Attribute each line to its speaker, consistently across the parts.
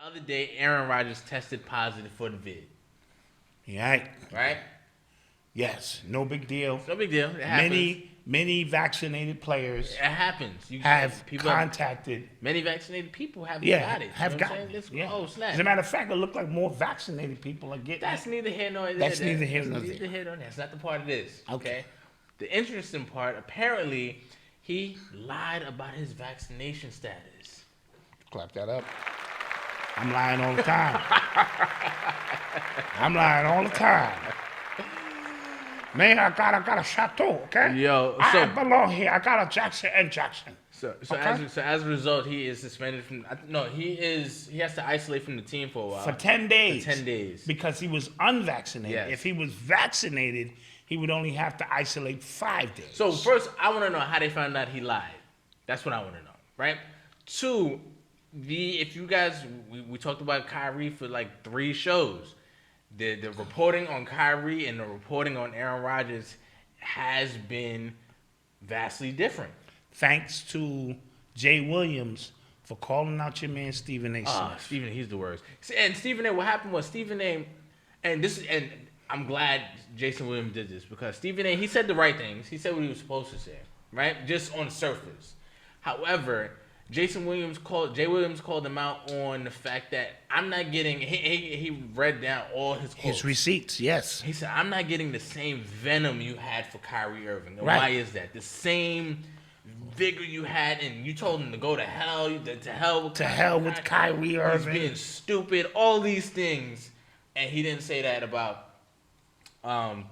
Speaker 1: The other day, Aaron Rodgers tested positive for the vid.
Speaker 2: Yeah.
Speaker 1: Right?
Speaker 2: Yes. No big deal.
Speaker 1: No big deal. It happens.
Speaker 2: Many vaccinated players
Speaker 1: It happens.
Speaker 2: have contacted.
Speaker 1: Many vaccinated people have got it.
Speaker 2: Have gotten it. Oh, snap. As a matter of fact, it looked like more vaccinated people are getting
Speaker 1: That's
Speaker 2: it.
Speaker 1: neither here nor there.
Speaker 2: That's neither here nor there.
Speaker 1: Neither here nor there. That's not the part of this. Okay? The interesting part, apparently, he lied about his vaccination status.
Speaker 2: Clap that up. I'm lying all the time. I'm lying all the time. Man, I got a chateau, okay?
Speaker 1: Yo,
Speaker 2: I belong here. I got a Jackson and Jackson.
Speaker 1: So as a result, he is suspended from. No, he has to isolate from the team for a while.
Speaker 2: For 10 days.
Speaker 1: For 10 days.
Speaker 2: Because he was unvaccinated.
Speaker 1: Yes.
Speaker 2: If he was vaccinated, he would only have to isolate 5 days.
Speaker 1: So first, I want to know how they found out he lied. That's what I want to know, right? Two, if you guys, we talked about Kyrie for like 3 shows. The reporting on Kyrie and the reporting on Aaron Rodgers has been vastly different.
Speaker 2: Thanks to Jay Williams for calling out your man Stephen A. Smith.
Speaker 1: Stephen A. He's the worst. And Stephen A. What happened was Stephen A. And I'm glad Jason Williams did this because Stephen A. He said the right things. He said what he was supposed to say, right? Just on the surface. However, Jay Williams called him out on the fact that I'm not getting. He read down all his quotes.
Speaker 2: His receipts, yes.
Speaker 1: He said, "I'm not getting the same venom you had for Kyrie Irving." And
Speaker 2: right.
Speaker 1: Why is that? The same vigor you had, and you told him to go to hell. To hell with
Speaker 2: Kyrie Irving.
Speaker 1: He's being stupid. All these things, and he didn't say that about Aaron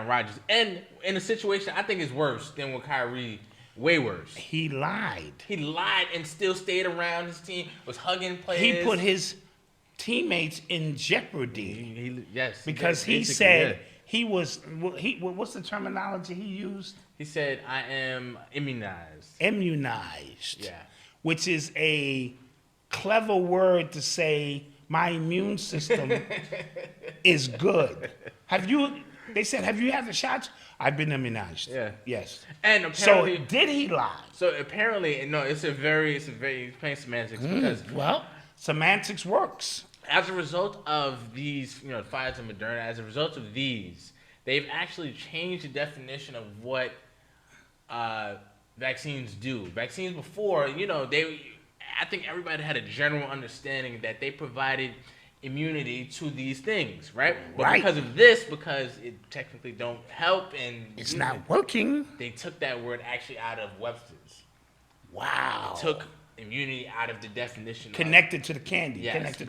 Speaker 1: Rodgers. And in a situation, I think it's worse than with Kyrie. Way worse.
Speaker 2: He lied.
Speaker 1: He lied and still stayed around his team, was hugging players.
Speaker 2: He put his teammates in jeopardy.
Speaker 1: Yes.
Speaker 2: Because he said he was, what's the terminology he used?
Speaker 1: He said, I am immunized.
Speaker 2: Immunized.
Speaker 1: Yeah.
Speaker 2: Which is a clever word to say my immune system is good. They said, have you had the shots? I've been immunized.
Speaker 1: Yeah.
Speaker 2: Yes.
Speaker 1: And apparently,
Speaker 2: so did he lie?
Speaker 1: So apparently, no. It's very he's playing semantics because
Speaker 2: semantics works.
Speaker 1: As a result of these, Pfizer and Moderna, as a result of these, they've actually changed the definition of what vaccines do. Vaccines before, I think everybody had a general understanding that they provided immunity to these things, right? But because it technically don't help and
Speaker 2: it's not working.
Speaker 1: They took that word actually out of Webster's.
Speaker 2: Wow.
Speaker 1: They took immunity out of the definition.
Speaker 2: Connected to the candy.
Speaker 1: Yes,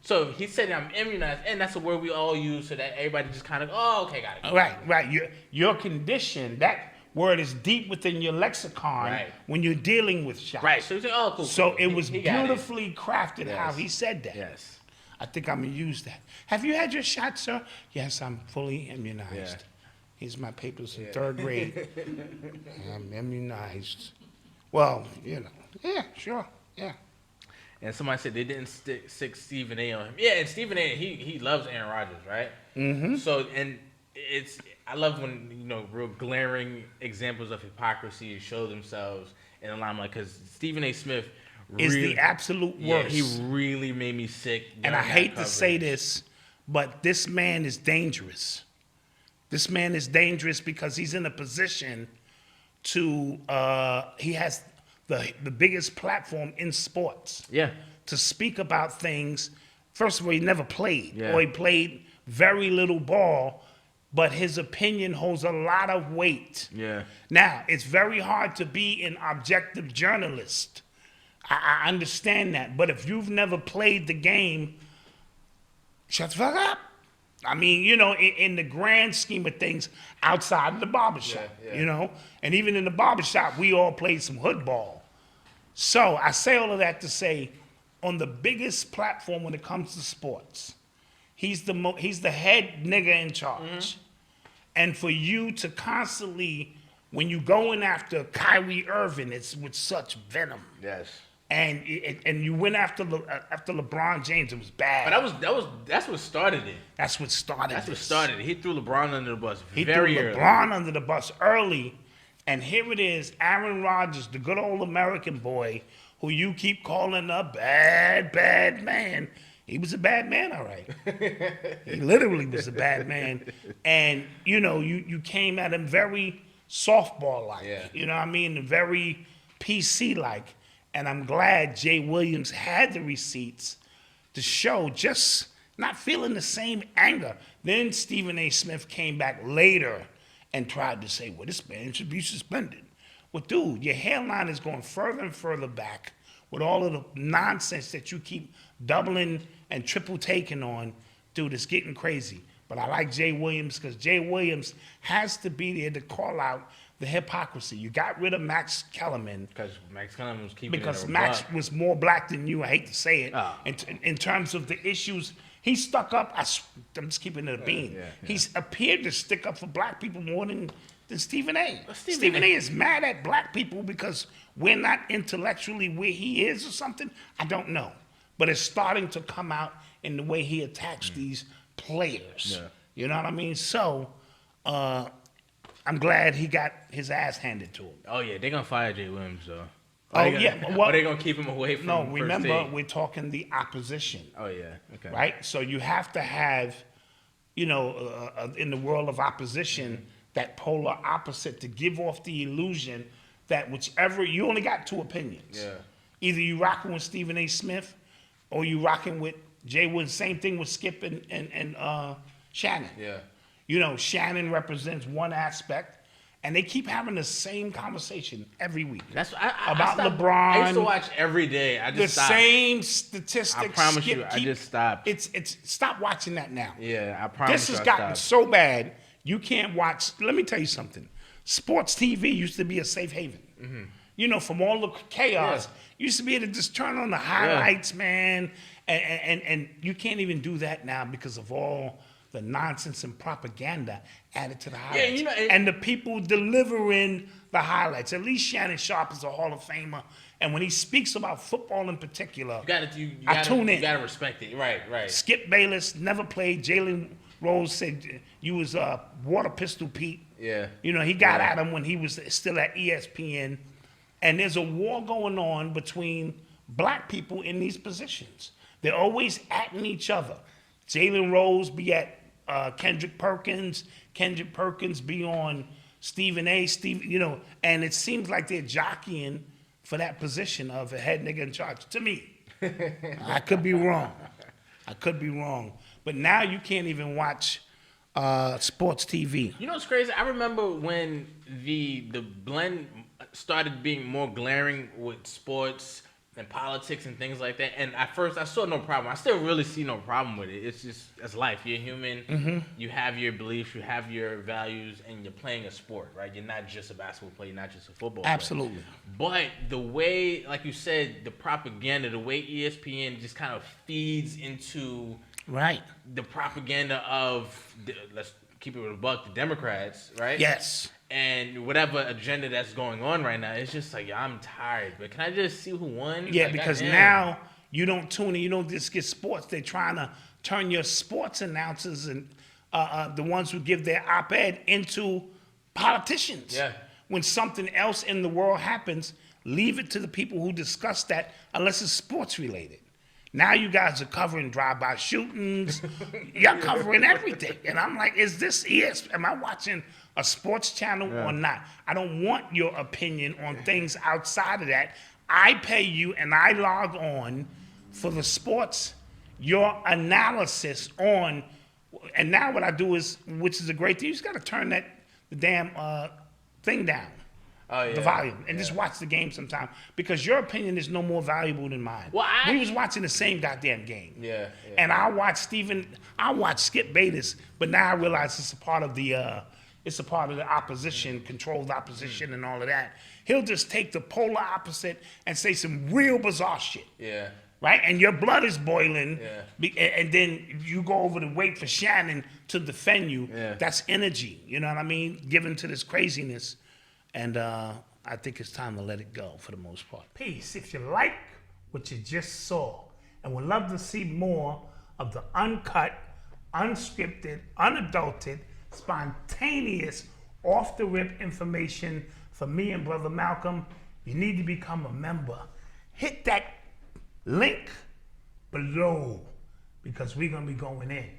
Speaker 1: so he said I'm immunized, and that's a word we all use so that everybody just kind of, okay, got it.
Speaker 2: Right. Your condition, that word is deep within your lexicon when you're dealing with shots.
Speaker 1: Right. So you say, cool.
Speaker 2: So it was beautifully crafted how he said that.
Speaker 1: Yes.
Speaker 2: I think I'm going to use that. Have you had your shot, sir? Yes, I'm fully immunized. Yeah. Here's my papers in 3rd grade. I'm immunized. Well, Yeah, sure. Yeah.
Speaker 1: And somebody said they didn't stick Stephen A on him. Yeah, and Stephen A, he loves Aaron Rodgers, right? Mm-hmm. So, and I love when, real glaring examples of hypocrisy show themselves in the limelight because Stephen A. Smith
Speaker 2: is the absolute worst.
Speaker 1: He really made me sick.
Speaker 2: And I hate to say this, but this man is dangerous. This man is dangerous because he's in a position to, he has the biggest platform in sports.
Speaker 1: Yeah.
Speaker 2: To speak about things. First of all, he never played, or he played very little ball. But his opinion holds a lot of weight.
Speaker 1: Yeah.
Speaker 2: Now, it's very hard to be an objective journalist. I understand that. But if you've never played the game, shut the fuck up. I mean, in the grand scheme of things, outside of the barbershop, and even in the barbershop, we all played some hood ball. So I say all of that to say, on the biggest platform when it comes to sports, he's the head nigga in charge. Mm-hmm. And for you to constantly, when you going after Kyrie Irving, it's with such venom.
Speaker 1: Yes.
Speaker 2: And you went after LeBron James, it was bad.
Speaker 1: But that's what started it.
Speaker 2: That's what started it.
Speaker 1: He threw LeBron under the bus
Speaker 2: He
Speaker 1: very
Speaker 2: threw
Speaker 1: early.
Speaker 2: LeBron under the bus early. And here it is, Aaron Rodgers, the good old American boy, who you keep calling a bad man, he was a bad man, all right. He literally was a bad man. And, you came at him very softball-like,
Speaker 1: Yeah.
Speaker 2: you know what I mean? Very PC-like. And I'm glad Jay Williams had the receipts to show just not feeling the same anger. Then Stephen A. Smith came back later and tried to say, well, this man should be suspended. Well, dude, your hairline is going further and further back with all of the nonsense that you keep doubling and triple taking on. Dude, it's getting crazy. But I like Jay Williams because Jay Williams has to be there to call out the hypocrisy. You got rid of Max Kellerman.
Speaker 1: Because Max Kellerman was keeping
Speaker 2: Because
Speaker 1: it
Speaker 2: Max was more black than you. I hate to say it.
Speaker 1: Oh.
Speaker 2: In terms of the issues, he stuck up. I'm just keeping it a bean.
Speaker 1: Yeah.
Speaker 2: He's appeared to stick up for black people more than Stephen A.
Speaker 1: Well,
Speaker 2: Stephen A. is mad at black people because we're not intellectually where he is or something. I don't know. But it's starting to come out in the way he attacks these players.
Speaker 1: Yeah.
Speaker 2: You know what I mean? So, I'm glad he got his ass handed to him.
Speaker 1: Oh, yeah, they're going to fire Jay Williams, though.
Speaker 2: Well,
Speaker 1: or they going to keep him away from
Speaker 2: No,
Speaker 1: first
Speaker 2: remember,
Speaker 1: take?
Speaker 2: we're talking the opposition.
Speaker 1: Oh, yeah, okay.
Speaker 2: Right? So you have to have, in the world of opposition, that polar opposite to give off the illusion that whichever, you only got two opinions.
Speaker 1: Yeah.
Speaker 2: Either you rocking with Stephen A. Smith or you rocking with Jay Wood. Same thing with Skip and Shannon.
Speaker 1: Yeah.
Speaker 2: Shannon represents one aspect. And they keep having the same conversation every week.
Speaker 1: That's
Speaker 2: about
Speaker 1: I stopped,
Speaker 2: LeBron.
Speaker 1: I used to watch every day. I just stopped.
Speaker 2: The same statistics.
Speaker 1: I promise you, I just stopped.
Speaker 2: It's stop watching that now.
Speaker 1: Yeah, I promise
Speaker 2: This
Speaker 1: you,
Speaker 2: has
Speaker 1: I
Speaker 2: gotten
Speaker 1: stopped.
Speaker 2: so bad you can't watch. Let me tell you something. Sports TV used to be a safe haven. Mm-hmm. From all the chaos, you used to be able to just turn on the highlights, man, and you can't even do that now because of all the nonsense and propaganda added to the highlights. And the people delivering the highlights. At least Shannon Sharp is a Hall of Famer. And when he speaks about football in particular, I tune in.
Speaker 1: You gotta respect it. Right.
Speaker 2: Skip Bayless never played. Jalen Rose said you was Water Pistol Pete.
Speaker 1: Yeah.
Speaker 2: He got at him when he was still at ESPN. And there's a war going on between black people in these positions. They're always atting each other. Jalen Rose be at Kendrick Perkins be on Stephen A. And it seems like they're jockeying for that position of a head nigga in charge. To me, I could be wrong. But now you can't even watch sports TV.
Speaker 1: You know what's crazy? I remember when the blend started being more glaring with sports and politics and things like that. And at first, I saw no problem. I still really see no problem with it. It's just, it's life. You're human. Mm-hmm. You have your beliefs. You have your values. And you're playing a sport, right? You're not just a basketball player. You're not just a football player.
Speaker 2: Absolutely.
Speaker 1: But the way, like you said, the propaganda, the way ESPN just kind of feeds into the propaganda of, let's keep it with a buck, the Democrats, right?
Speaker 2: Yes.
Speaker 1: And whatever agenda that's going on right now, it's just like, I'm tired. But can I just see who won?
Speaker 2: Yeah,
Speaker 1: like,
Speaker 2: because now you don't tune in. You don't just get sports. They're trying to turn your sports announcers and the ones who give their op-ed into politicians.
Speaker 1: Yeah.
Speaker 2: When something else in the world happens, leave it to the people who discuss that unless it's sports related. Now you guys are covering drive-by shootings. You're covering everything. And I'm like, is this am I watching a sports channel or not? I don't want your opinion on things outside of that. I pay you and I log on for the sports, your analysis on, and now what I do is, which is a great thing, you just got to turn the damn thing down. The volume, and just watch the game sometime, because your opinion is no more valuable than mine.
Speaker 1: Well,
Speaker 2: we was watching the same goddamn game.
Speaker 1: Yeah.
Speaker 2: And I watch Skip Bayless, but now I realize it's a part of the opposition, controlled opposition and all of that. He'll just take the polar opposite and say some real bizarre shit.
Speaker 1: Yeah.
Speaker 2: Right? And your blood is boiling. Yeah. And then you go over to wait for Shannon to defend you.
Speaker 1: Yeah.
Speaker 2: That's energy, you know what I mean? Given to this craziness. And I think it's time to let it go for the most part. Peace. If you like what you just saw and would love to see more of the uncut, unscripted, unadulterated, spontaneous, off-the-rip information from me and Brother Malcolm, you need to become a member. hit that link below because we're going to be going in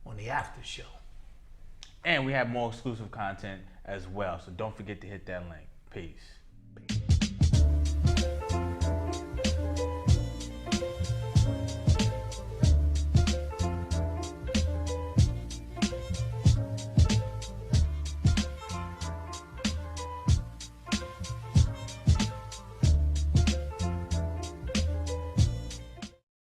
Speaker 2: on the after show.
Speaker 1: And we have more exclusive content as well. So don't forget to hit that link. Peace.